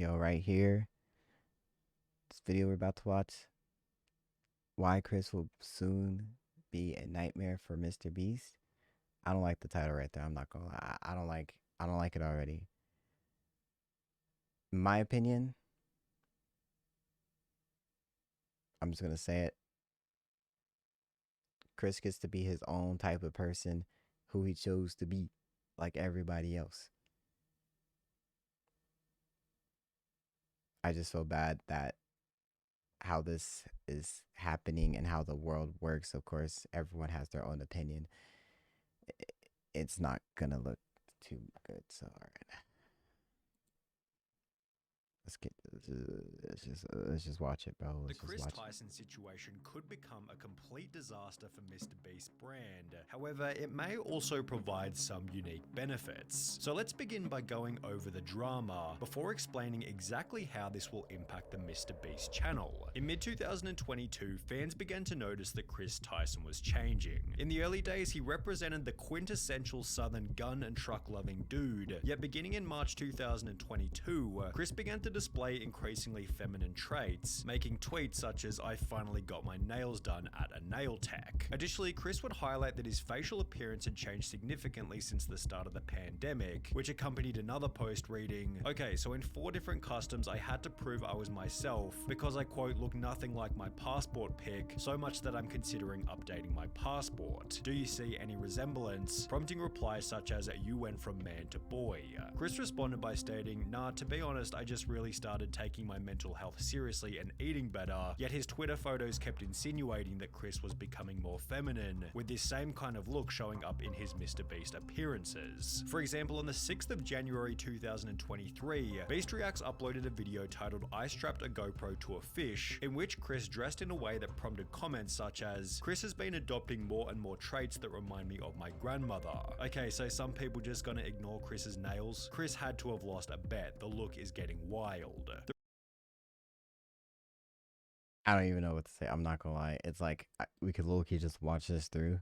Yo, right here, this video we're about to watch, why Chris will soon be a nightmare for Mr. Beast. I don't like the title right there. I'm not gonna lie. I don't like it already. In my opinion, I'm just gonna say it. Chris gets to be his own type of person who he chose to be, like everybody else. I just feel bad that how this is happening and how the world works. Of course, everyone has their own opinion. It's not gonna look too good. So, all right, let's just watch it, bro. The Let's just Chris watch it. Tyson situation could become a complete disaster for MrBeast brand. However, it may also provide some unique benefits. So let's begin by going over the drama before explaining exactly how this will impact the MrBeast channel. In mid-2022, fans began to notice that Chris Tyson was changing. In the early days, he represented the quintessential southern gun and truck loving dude. Yet beginning in March 2022, Chris began to display increasingly feminine traits, making tweets such as "I finally got my nails done at a nail tech." Additionally, Chris would highlight that his facial appearance had changed significantly since the start of the pandemic, which accompanied another post reading, "Okay, so in 4 different customs I had to prove I was myself because I quote look nothing like my passport pic, so much that I'm considering updating my passport. Do you see any resemblance?" Prompting replies such as "You went from man to boy." Chris responded by stating, "Nah, to be honest, I just really started taking my mental health seriously and eating better," yet his Twitter photos kept insinuating that Chris was becoming more feminine, with this same kind of look showing up in his MrBeast appearances. For example, on the 6th of January 2023, Beast Reacts uploaded a video titled "I strapped a GoPro to a fish," in which Chris dressed in a way that prompted comments such as, "Chris has been adopting more and more traits that remind me of my grandmother." Okay, so some people just gonna ignore Chris's nails? Chris had to have lost a bet. The look is getting wild. I don't even know what to say. I'm not gonna lie. It's like we could low key just watch this through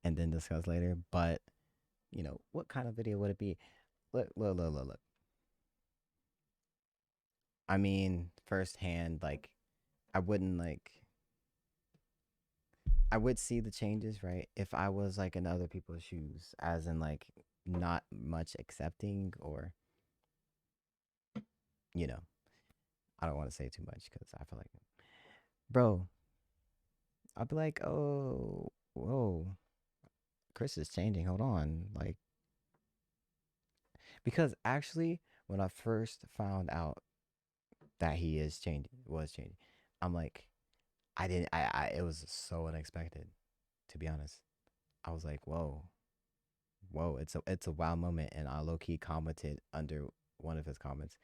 and then discuss later. But what kind of video would it be? Look. I mean, firsthand, like I wouldn't like. I would see the changes, right? If I was like in other people's shoes, as in like not much accepting or you know, I don't want to say too much because I feel like, bro, I'd be like, oh, whoa, Chris is changing. Hold on, like, because actually, when I first found out that he is changing, was changing, I'm like, I didn't, it was so unexpected, to be honest. I was like, whoa, it's a wow moment, and I low key commented under one of his comments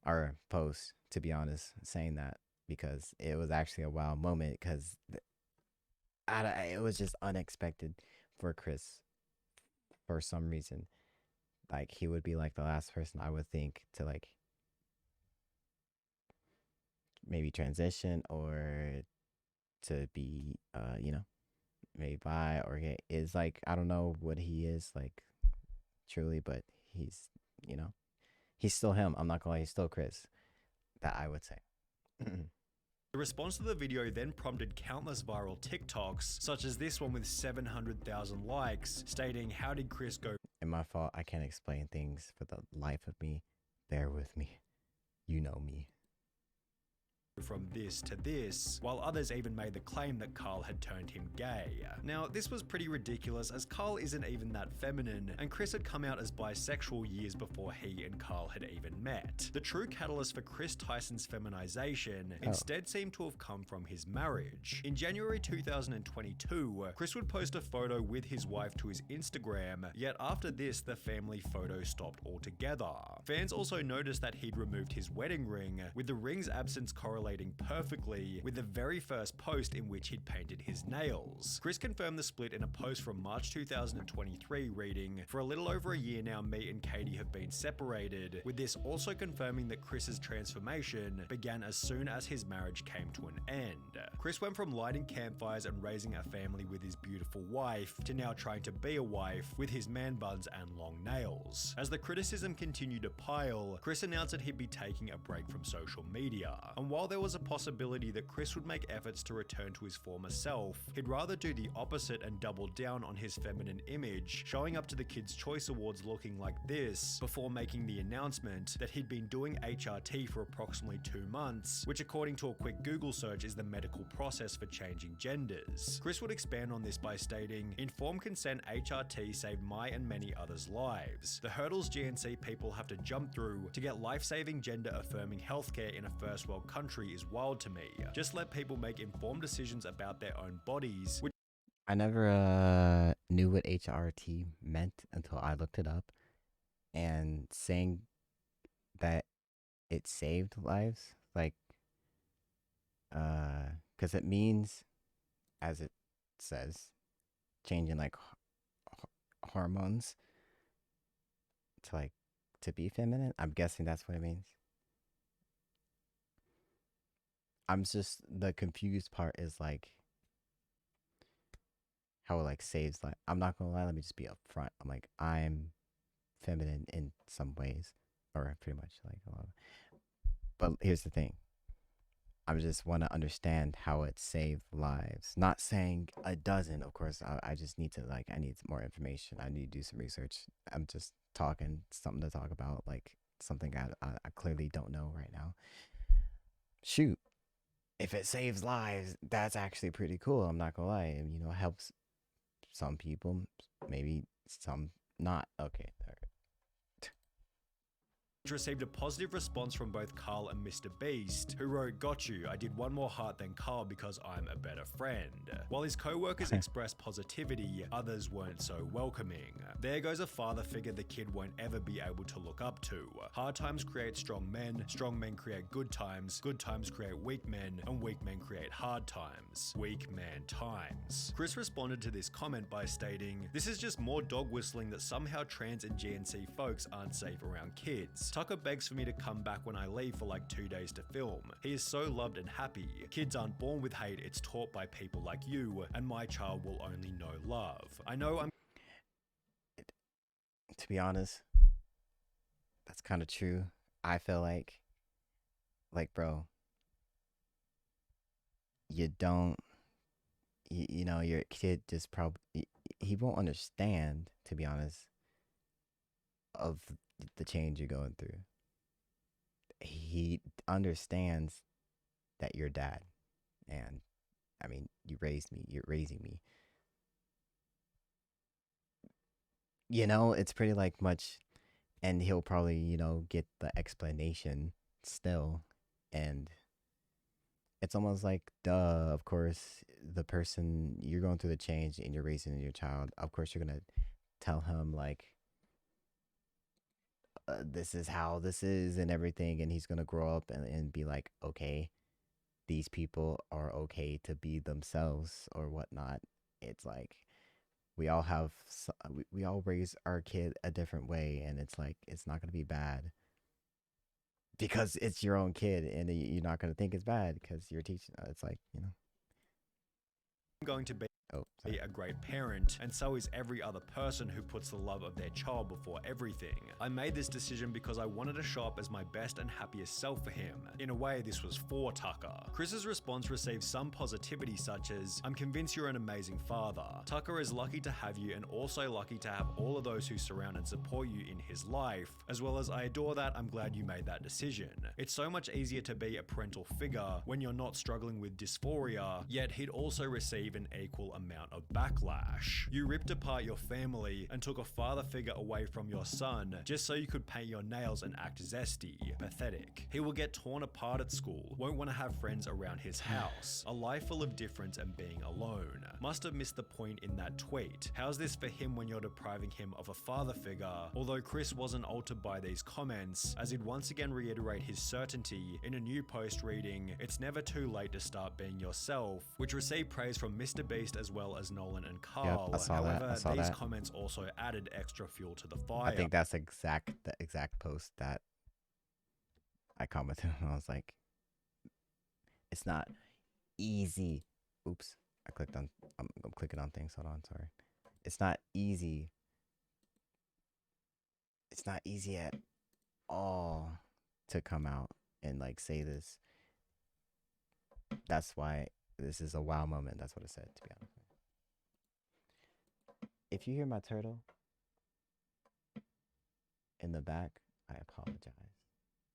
or posts, to be honest, saying that because it was actually a wow moment because it was just unexpected for Chris for some reason. Like he would be like the last person I would think to like maybe transition or to be maybe bi or gay. Is like I don't know what he is like truly, but he's you know he's still him. I'm not gonna lie, he's still Chris. That I would say. The response to the video then prompted countless viral TikToks, such as this one with 700,000 likes, stating, "How did Chris go And my fault, I can't explain things for the life of me. Bear with me. You know me. from this to this," while others even made the claim that Carl had turned him gay. Now, this was pretty ridiculous as Carl isn't even that feminine, and Chris had come out as bisexual years before he and Carl had even met. The true catalyst for Chris Tyson's feminization instead seemed to have come from his marriage. In January 2022, Chris would post a photo with his wife to his Instagram, yet after this, the family photo stopped altogether. Fans also noticed that he'd removed his wedding ring, with the ring's absence correlating correlating perfectly with the very first post in which he'd painted his nails. Chris confirmed the split in a post from March 2023 reading, "For a little over a year now, me and Katie have been separated," with this also confirming that Chris's transformation began as soon as his marriage came to an end. Chris went from lighting campfires and raising a family with his beautiful wife to now trying to be a wife with his man buns and long nails. As the criticism continued to pile, Chris announced that he'd be taking a break from social media. And while there was a possibility that Chris would make efforts to return to his former self, he'd rather do the opposite and double down on his feminine image, showing up to the Kids' Choice Awards looking like this, before making the announcement that he'd been doing HRT for approximately 2 months, which according to a quick Google search is the medical process for changing genders. Chris would expand on this by stating, "Informed consent HRT saved my and many others' lives. The hurdles GNC people have to jump through to get life-saving gender-affirming healthcare in a first world country is wild to me. Just let people make informed decisions about their own bodies." I never knew what HRT meant until I looked it up, and saying that it saved lives, like, because it means, as it says, changing like hormones to like to be feminine. I'm guessing that's what it means. I'm just the confused part is like how it like saves life. I'm not gonna lie, let me just be upfront. I'm like, I'm feminine in some ways, or pretty much like a lot of, but here's the thing. I just want to understand how it saved lives. Not saying it doesn't, of course. I just need to like, I need more information. I need to do some research. I'm just talking something to talk about, like something I clearly don't know right now. Shoot, if it saves lives, that's actually pretty cool. I'm not gonna lie. And, you know, it helps some people, maybe some not. Okay, all right. Received a positive response from both Carl and MrBeast, who wrote, "Got you, I did one more heart than Carl because I'm a better friend." While his co-workers expressed positivity, others weren't so welcoming. "There goes a father figure the kid won't ever be able to look up to. Hard times create strong men create good times create weak men, and weak men create hard times. Weak man times." Chris responded to this comment by stating, "This is just more dog whistling that somehow trans and GNC folks aren't safe around kids. Tucker begs for me to come back when I leave for like 2 days to film. He is so loved and happy. Kids aren't born with hate, it's taught by people like you, and my child will only know love. I know I'm..." To be honest, that's kind of true. I feel like, bro, you don't, you know, your kid just probably, he won't understand, to be honest, of the change you're going through. He understands that you're dad, and I mean, you raised me, you're raising me. You know, it's pretty like much, and he'll probably, you know, get the explanation still, and it's almost like, duh, of course, the person you're going through the change and you're raising your child, of course, you're gonna tell him, like, this is how this is and everything, and he's gonna grow up and be like, okay, these people are okay to be themselves or whatnot. It's like we all have we all raise our kid a different way, and it's like it's not gonna be bad because it's your own kid, and you're not gonna think it's bad because you're teaching. It's like, you know, going to be oh, be a great parent, and so is every other person who puts the love of their child before everything. I made this decision because I wanted to show up as my best and happiest self for him. In a way, this was for Tucker. Chris's response received some positivity such as, "I'm convinced you're an amazing father. Tucker is lucky to have you and also lucky to have all of those who surround and support you in his life, as well as I adore that, I'm glad you made that decision. It's so much easier to be a parental figure when you're not struggling with dysphoria, yet he'd also receive an equal amount of backlash. You ripped apart your family and took a father figure away from your son just so you could paint your nails and act zesty. Pathetic. He will get torn apart at school, won't want to have friends around his house, a life full of difference and being alone. Must have missed the point in that tweet. How's this for him when you're depriving him of a father figure? Although Chris wasn't altered by these comments, as he'd once again reiterate his certainty in a new post reading, "It's never too late to start being yourself," which received praise from MrBeast as well as Nolan and Carl. Yep, I saw However, that. these comments also added extra fuel to the fire. I think that's the exact post that I commented on. I was like, it's not easy. Oops, I clicked on. I'm clicking on things. Hold on, sorry. It's not easy. It's not easy at all to come out and like say this. That's why this is a wow moment. That's what it said, to be honest. If you hear my turtle in the back, I apologize,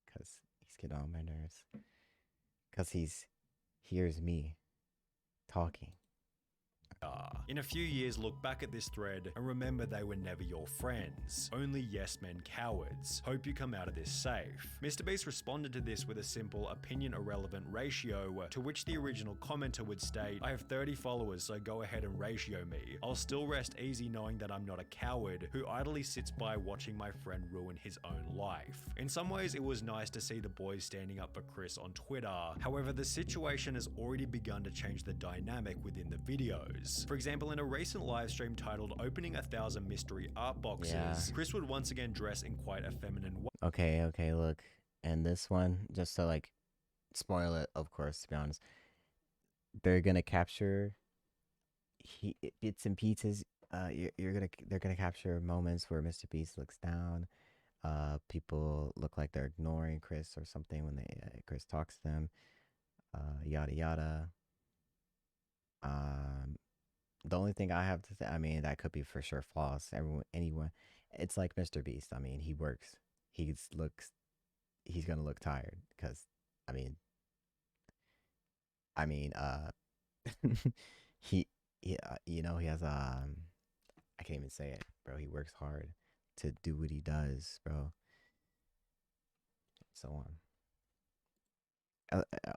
because he's getting on my nerves, because hears me talking. In a few years, look back at this thread and remember they were never your friends. Only yes men cowards. Hope you come out of this safe. MrBeast responded to this with a simple opinion irrelevant ratio, to which the original commenter would state, "I have 30 followers, so go ahead and ratio me. I'll still rest easy knowing that I'm not a coward who idly sits by watching my friend ruin his own life." In some ways, it was nice to see the boys standing up for Chris on Twitter. However, the situation has already begun to change the dynamic within the videos. For example, in a recent live stream titled "Opening 1,000 Mystery Art Boxes," Yeah. Chris would once again dress in quite a feminine way. Okay, look. And this one, just to like spoil it, of course, to be honest, they're gonna capture bits and pieces. They're gonna capture moments where MrBeast looks down. People look like they're ignoring Chris or something when Chris talks to them. Yada yada. The only thing I have to say, I mean, that could be for sure flaws. Anyone, it's like MrBeast. I mean, he works. He's gonna look tired because, I mean, he he has I can't even say it, bro. He works hard to do what he does, bro. So on.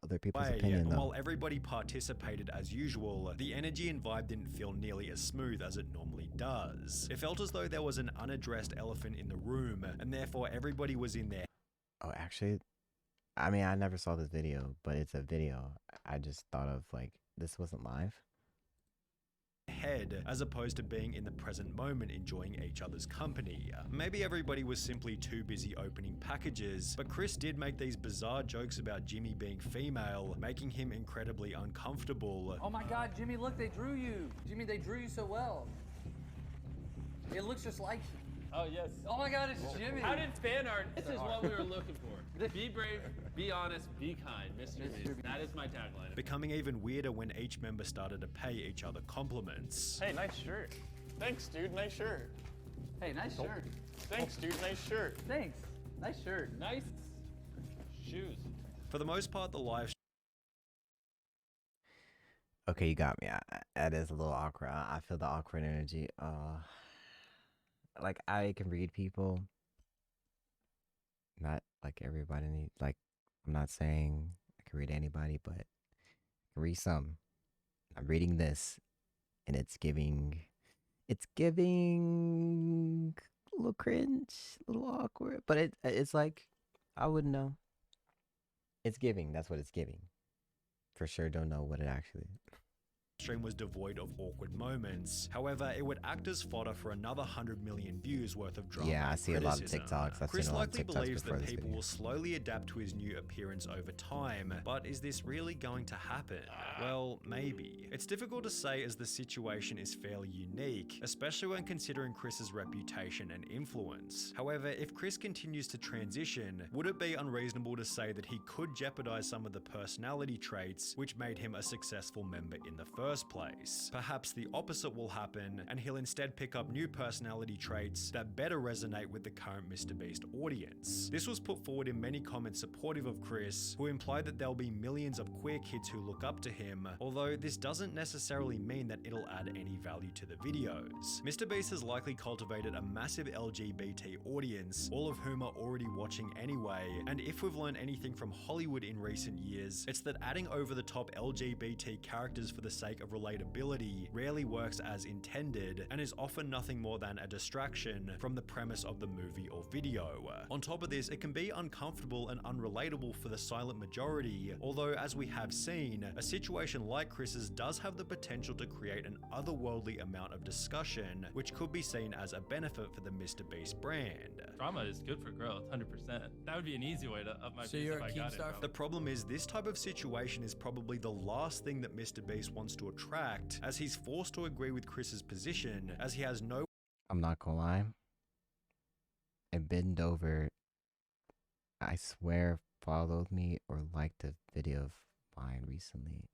Other people's opinion, though. While everybody participated as usual, the energy and vibe didn't feel nearly as smooth as it normally does. It felt as though there was an unaddressed elephant in the room, and therefore everybody was in their Oh, actually, I mean, I never saw this video, but it's a video. I just thought of like, this wasn't live. head as opposed to being in the present moment enjoying each other's company. Maybe everybody was simply too busy opening packages, but Chris did make these bizarre jokes about Jimmy being female, making him incredibly uncomfortable. Oh my god, Jimmy, look, they drew you. Jimmy, they drew you so well. It looks just like you. Oh, yes. Oh my god, it's Jimmy. How did fan art? This is what we were looking for. Be brave, be honest, be kind. MrBeast. That is my tagline. Becoming even weirder when each member started to pay each other compliments. Hey, nice shirt. Thanks, dude. Nice shirt. Hey, nice shirt. Thanks, dude. Nice shirt. Thanks. Nice shirt. Nice shoes. For the most part, the live Okay, you got me. That is a little awkward. I feel the awkward energy. Like, I can read people. Not like everybody needs. Like, I'm not saying I can read anybody, but I can read some. I'm reading this, and it's giving a little cringe, a little awkward. But it's like, I wouldn't know. It's giving. That's what it's giving. For sure, don't know what it actually. stream was devoid of awkward moments. However, it would act as fodder for another 100 million views worth of drama. Yeah, I and see a lot of criticism. TikToks. Chris likely TikToks believes before that this people video. will slowly adapt to his new appearance over time, but is this really going to happen? Well, maybe. It's difficult to say as the situation is fairly unique, especially when considering Chris's reputation and influence. However, if Chris continues to transition, would it be unreasonable to say that he could jeopardize some of the personality traits which made him a successful member in the first first place. Perhaps the opposite will happen, and he'll instead pick up new personality traits that better resonate with the current MrBeast audience. This was put forward in many comments supportive of Chris, who implied that there'll be millions of queer kids who look up to him, although this doesn't necessarily mean that it'll add any value to the videos. MrBeast has likely cultivated a massive LGBT audience, all of whom are already watching anyway, and if we've learned anything from Hollywood in recent years, it's that adding over-the-top LGBT characters for the sake of relatability rarely works as intended, and is often nothing more than a distraction from the premise of the movie or video. On top of this, it can be uncomfortable and unrelatable for the silent majority, although as we have seen, a situation like Chris's does have the potential to create an otherworldly amount of discussion, which could be seen as a benefit for the MrBeast brand. Drama is good for growth, 100%. That would be an easy way to up my So views you're if a I got it. Keemstar? Bro. The problem is this type of situation is probably the last thing that MrBeast wants to attract, as he's forced to agree with Chris's position, as he has no I'm not gonna lie. I bend over, I swear, followed me or liked a video of mine recently.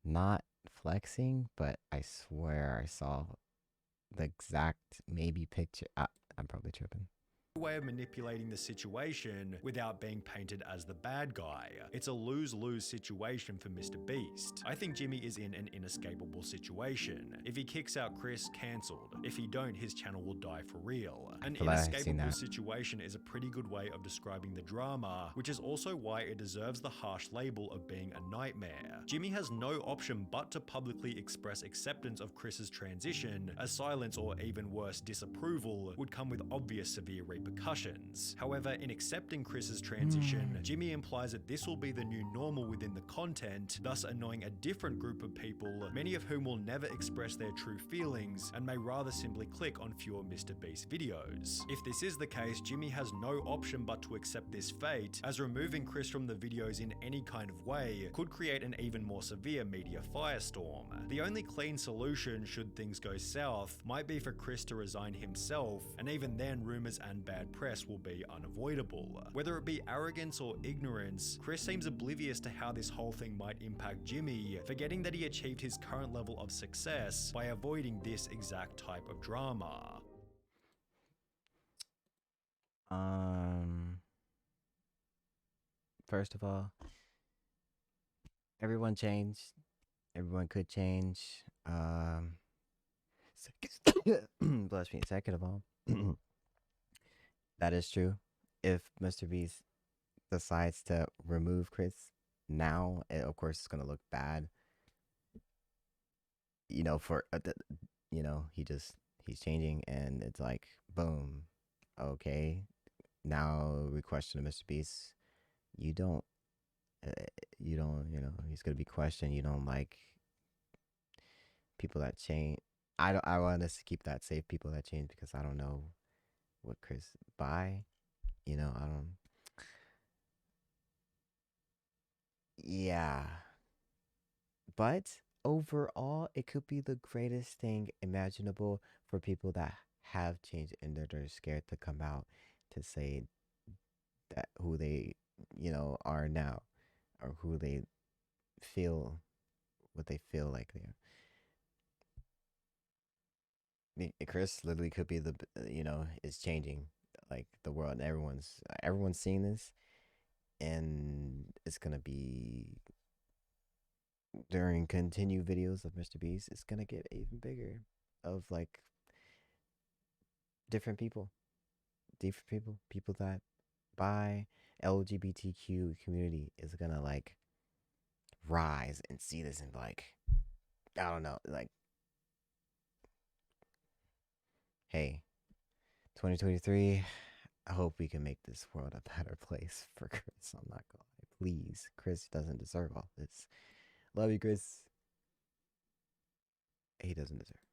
Not flexing, but I swear I saw the exact maybe picture. I'm probably tripping. way of manipulating the situation without being painted as the bad guy. It's a lose-lose situation for MrBeast. I think Jimmy is in an inescapable situation. If he kicks out Chris, cancelled. If he don't, his channel will die for real. An inescapable situation is a pretty good way of describing the drama, which is also why it deserves the harsh label of being a nightmare. Jimmy has no option but to publicly express acceptance of Chris's transition, as silence or even worse, disapproval would come with obvious severe repercussions. However, in accepting Chris's transition, Jimmy implies that this will be the new normal within the content, thus annoying a different group of people, many of whom will never express their true feelings and may rather simply click on fewer MrBeast videos. If this is the case, Jimmy has no option but to accept this fate, as removing Chris from the videos in any kind of way could create an even more severe media firestorm. The only clean solution, should things go south, might be for Chris to resign himself, and even then rumors and bad press will be unavoidable. Whether it be arrogance or ignorance, Chris seems oblivious to how this whole thing might impact Jimmy, forgetting that he achieved his current level of success by avoiding this exact type of drama. First of all, everyone changed. Everyone could change. Bless me. Second of all, that is true. If MrBeast decides to remove Chris now, of course it's gonna look bad. You know, for he's changing, and it's like boom. Okay, now we question MrBeast. You don't, he's gonna be questioned. You don't like people that change. I want us to keep that safe, people that change, because I don't know what Chris I don't. Yeah, but overall, it could be the greatest thing imaginable for people that have changed and that are scared to come out to say that who they are now, or who they feel, what they feel like they are. Chris literally could be the is changing like the world, and everyone's seeing this, and it's gonna be during continued videos of MrBeast, it's gonna get even bigger, of like different people that by LGBTQ community is gonna like rise and see this and like, I don't know, like, hey, 2023, I hope we can make this world a better place for Chris. I'm not gonna lie. Please, Chris doesn't deserve all this. Love you, Chris. He doesn't deserve.